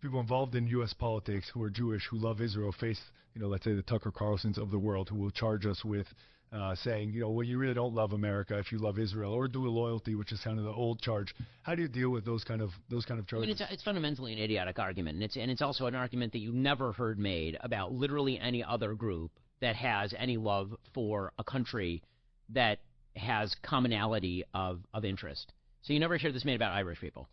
people involved in U.S. politics who are Jewish, who love Israel, face, let's say the Tucker Carlsons of the world, who will charge us with saying, well, you really don't love America if you love Israel, or dual loyalty, which is kind of the old charge. How do you deal with those kind of charges? I mean, it's fundamentally an idiotic argument, and it's also an argument that you never heard made about literally any other group that has any love for a country that has commonality of interest. So you never hear this made about Irish people,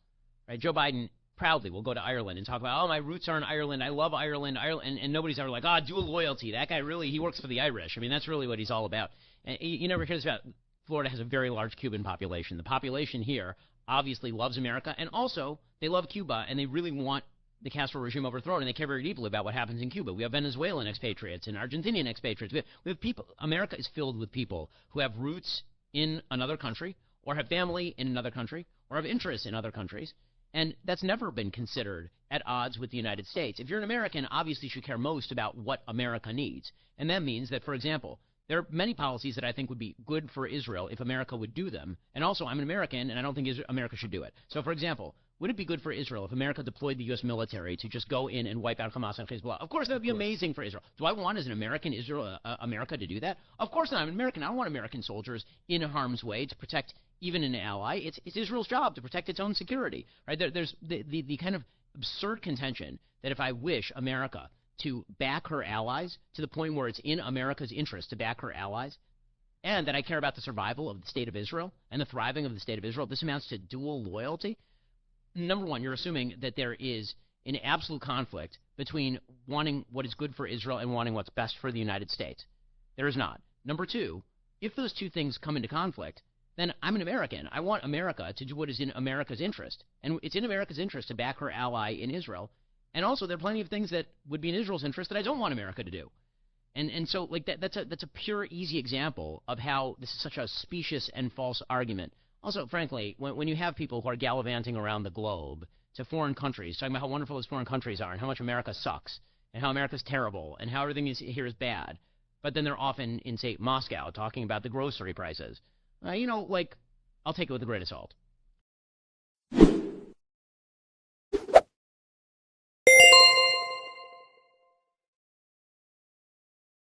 right? Joe Biden proudly will go to Ireland and talk about, my roots are in Ireland. I love Ireland. And nobody's ever like, dual loyalty. That guy really, he works for the Irish. I mean, that's really what he's all about. And you never hear this about Florida has a very large Cuban population. The population here obviously loves America, and also they love Cuba, and they really want the Castro regime overthrown, and they care very deeply about what happens in Cuba. We have Venezuelan expatriates and Argentinian expatriates. We have people. America is filled with people who have roots in another country, or have family in another country, or have interests in other countries. And that's never been considered at odds with the United States. If you're an American, obviously you should care most about what America needs. And that means that, for example, there are many policies that I think would be good for Israel if America would do them. And also, I'm an American, and I don't think America should do it. So, for example, would it be good for Israel if America deployed the U.S. military to just go in and wipe out Hamas and Hezbollah? Of course, that would be amazing for Israel. Do I want, as an American, America to do that? Of course not. I'm an American. I don't want American soldiers in harm's way to protect even an ally. It's Israel's job to protect its own security. Right? There's the kind of absurd contention that if I wish America to back her allies to the point where it's in America's interest to back her allies, and that I care about the survival of the state of Israel and the thriving of the state of Israel, this amounts to dual loyalty. Number one, you're assuming that there is an absolute conflict between wanting what is good for Israel and wanting what's best for the United States. There is not. Number two, if those two things come into conflict, then I'm an American. I want America to do what is in America's interest. And it's in America's interest to back her ally in Israel. And also, there are plenty of things that would be in Israel's interest that I don't want America to do. And so, like, that's a pure, easy example of how this is such a specious and false argument. Also, frankly, when you have people who are gallivanting around the globe to foreign countries, talking about how wonderful those foreign countries are and how much America sucks and how America's terrible and how everything here is bad, but then they're often in, say, Moscow talking about the grocery prices, I'll take it with a grain of salt.